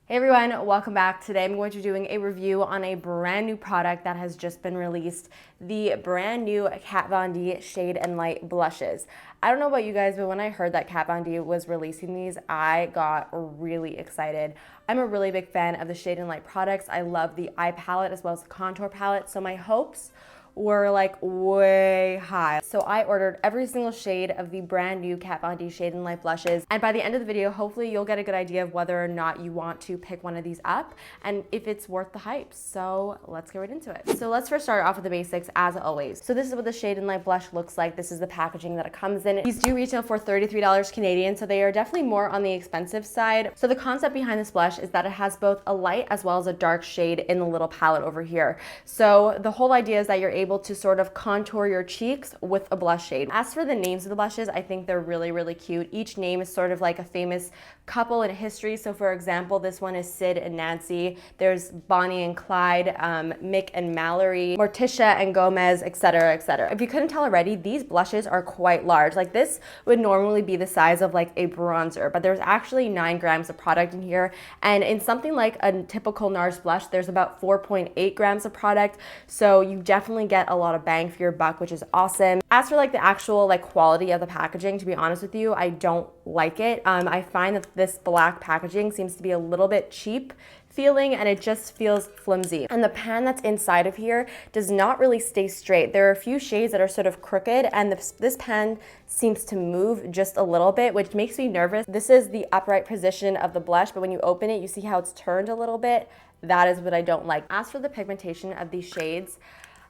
Hey everyone, welcome back. Today I'm going to be doing a review on a brand new product that has just been released, the brand new Kat Von D Shade and Light blushes. I don't know about you guys, but when I heard that Kat Von D was releasing these, I got really excited. I'm a really big fan of the Shade and Light products. I love the eye palette as well as the contour palette, so my hopes were like way high. So I ordered every single shade of the brand new Kat Von D Shade and Light blushes. And by the end of the video, hopefully you'll get a good idea of whether or not you want to pick one of these up and if it's worth the hype. So let's get right into it. So let's first start off with the basics as always. So this is what the Shade and Light blush looks like. This is the packaging that it comes in. These do retail for $33 Canadian, so they are definitely more on the expensive side. So the concept behind this blush is that it has both a light as well as a dark shade in the little palette over here. So the whole idea is that you're able to sort of contour your cheeks with a blush shade. As for the names of the blushes, I think they're really cute. Each name is sort of like a famous couple in history. So for example, this one is Sid and Nancy. There's Bonnie and Clyde, Mick and Mallory, Morticia and Gomez, etc., etc. If you couldn't tell already, these blushes are quite large. Like this would normally be the size of like a bronzer, but there's actually 9 grams of product in here. And in something like a typical NARS blush, there's about 4.8 grams of product. So you definitely get a lot of bang for your buck, which is awesome. As for like the actual like quality of the packaging, to be honest with you, I don't like it. I find that this black packaging seems to be a little bit cheap feeling and it just feels flimsy. And the pan that's inside of here does not really stay straight. There are a few shades that are sort of crooked and this pan seems to move just a little bit, which makes me nervous. This is the upright position of the blush, but when you open it, you see how it's turned a little bit. That is what I don't like. As for the pigmentation of these shades,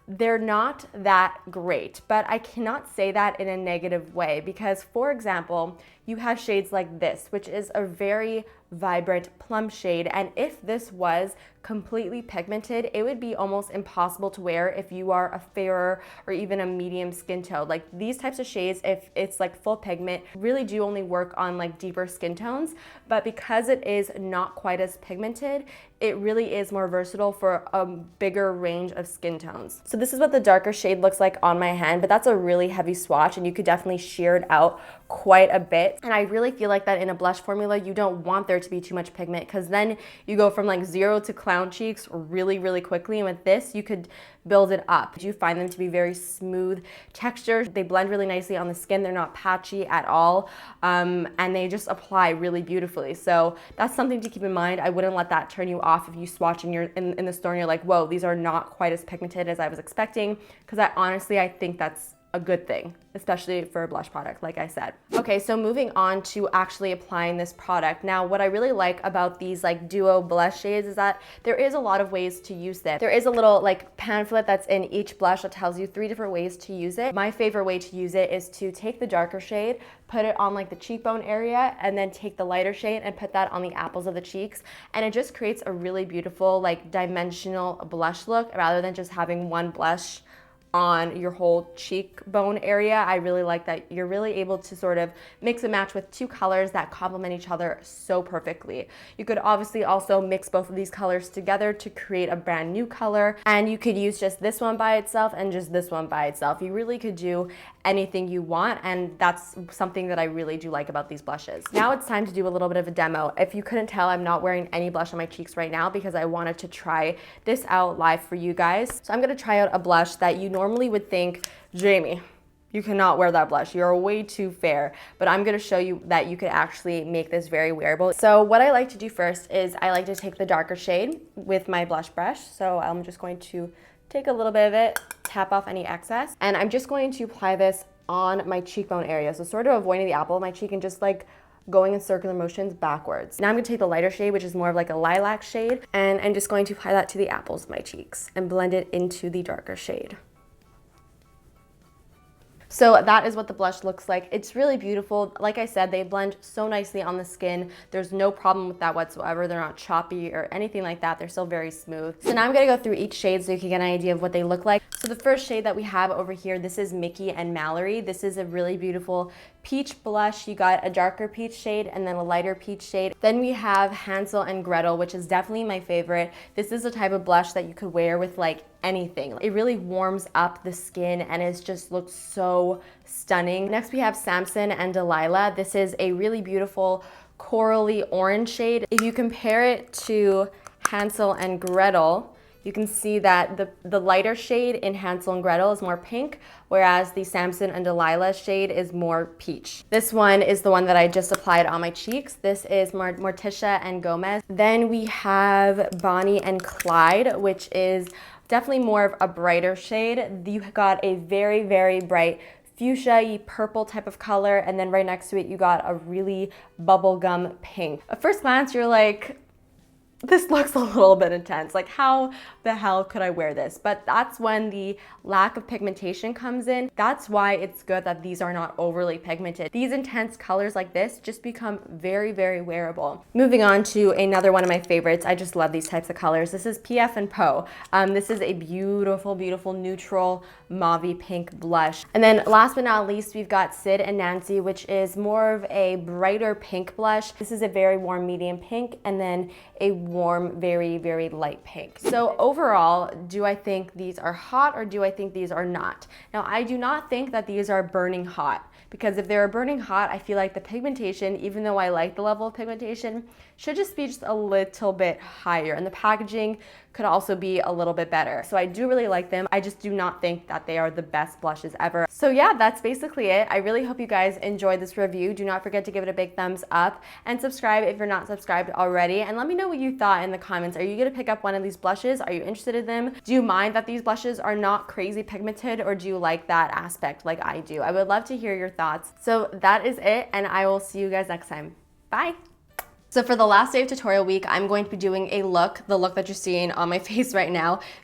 they're not that great, but I cannot say that in a negative way because, for example, you have shades like this, which is a very vibrant plum shade, and if this was completely pigmented, it would be almost impossible to wear if you are a fairer or even a medium skin tone. Like these types of shades, if it's like full pigment, really do only work on like deeper skin tones, but because it is not quite as pigmented, it really is more versatile for a bigger range of skin tones. So this is what the darker shade looks like on my hand, but that's a really heavy swatch and you could definitely shear it out quite a bit. And I really feel like that in a blush formula, you don't want there to be too much pigment because then you go from like 0 to clown cheeks really quickly. And with this, you could build it up. I do find them to be very smooth textures. They blend really nicely on the skin. They're not patchy at all. And they just apply really beautifully. So that's something to keep in mind. I wouldn't let that turn you off if you swatch and you're in the store and you're like, whoa, these are not quite as pigmented as I was expecting. Because I think that's a good thing, especially for a blush product, like I said. Okay, so moving on to actually applying this product. Now, what I really like about these like duo blush shades is that there is a lot of ways to use this. There is a little like pamphlet that's in each blush that tells you 3 different ways to use it. My favorite way to use it is to take the darker shade, put it on like the cheekbone area, and then take the lighter shade and put that on the apples of the cheeks. And it just creates a really beautiful like dimensional blush look rather than just having one blush on your whole cheekbone area. I really like that you're really able to sort of mix and match with 2 colors that complement each other so perfectly. You could obviously also mix both of these colors together to create a brand new color, and you could use just this one by itself and just this one by itself. You really could do anything you want, and that's something that I really do like about these blushes. Now it's time to do a little bit of a demo. If you couldn't tell, I'm not wearing any blush on my cheeks right now because I wanted to try this out live for you guys. So I'm gonna try out a blush that you normally would think, Jamie, you cannot wear that blush. You're way too fair. But I'm gonna show you that you could actually make this very wearable. So what I like to do first is I like to take the darker shade with my blush brush. So I'm just going to take a little bit of it, tap off any excess, and I'm just going to apply this on my cheekbone area. So sort of avoiding the apple of my cheek and just like going in circular motions backwards. Now I'm gonna take the lighter shade, which is more of like a lilac shade, and I'm just going to apply that to the apples of my cheeks and blend it into the darker shade. So that is what the blush looks like. It's really beautiful. Like I said, they blend so nicely on the skin. There's no problem with that whatsoever. They're not choppy or anything like that. They're still very smooth. So now I'm gonna go through each shade so you can get an idea of what they look like. So the first shade that we have over here, this is Mickey and Mallory. This is a really beautiful peach blush. You got a darker peach shade and then a lighter peach shade. Then we have Hansel and Gretel, which is definitely my favorite. This is a type of blush that you could wear with like anything. It really warms up the skin and it just looks so stunning. Next we have Samson and Delilah. This is a really beautiful corally orange shade. If you compare it to Hansel and Gretel, you can see that the lighter shade in Hansel and Gretel is more pink, whereas the Samson and Delilah shade is more peach. This one is the one that I just applied on my cheeks. This is Morticia and Gomez. Then we have Bonnie and Clyde, which is definitely more of a brighter shade. You got a very, very bright fuchsia-y purple type of color, and then right next to it you got a really bubblegum pink. At first glance, you're like, this looks a little bit intense. Like, how the hell could I wear this? But that's when the lack of pigmentation comes in. That's why it's good that these are not overly pigmented. These intense colors like this just become very, very wearable. Moving on to another one of my favorites. I just love these types of colors. This is Piaf and Poe. This is a beautiful, beautiful neutral mauve pink blush. And then last but not least, we've got Sid and Nancy, which is more of a brighter pink blush. This is a very warm medium pink, and then a warm, very, very light pink. So overall, do I think these are hot or do I think these are not? Now, I do not think that these are burning hot, because if they're burning hot, I feel like the pigmentation, even though I like the level of pigmentation, should just be just a little bit higher, and the packaging could also be a little bit better. So I do really like them. I just do not think that they are the best blushes ever. So yeah, that's basically it. I really hope you guys enjoyed this review. Do not forget to give it a big thumbs up and subscribe if you're not subscribed already. And let me know what you thought in the comments. Are you gonna pick up one of these blushes? Are you interested in them? Do you mind that these blushes are not crazy pigmented, or do you like that aspect like I do? I would love to hear your thoughts. So that is it, and I will see you guys next time. Bye. So for the last day of tutorial week, I'm going to be doing a look, the look that you're seeing on my face right now,